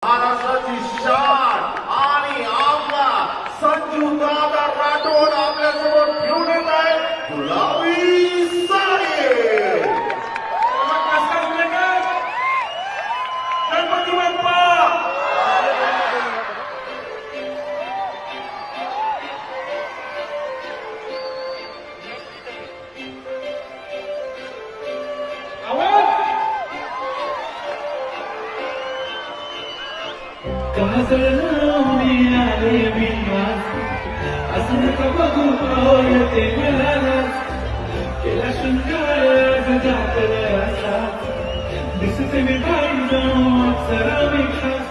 महाराष्ट्राची शान आणि आमदार संजू दादा राठोड आपल्यासमोर घेऊन येत आहे गुलाबी साडी. गणपती बाप्पा काजळ लावून आले विश्वास असं नका बघू येते मिळालाच केला शृंगार जातला असा दिसते मी बाई जाऊन अप्सरा मी खास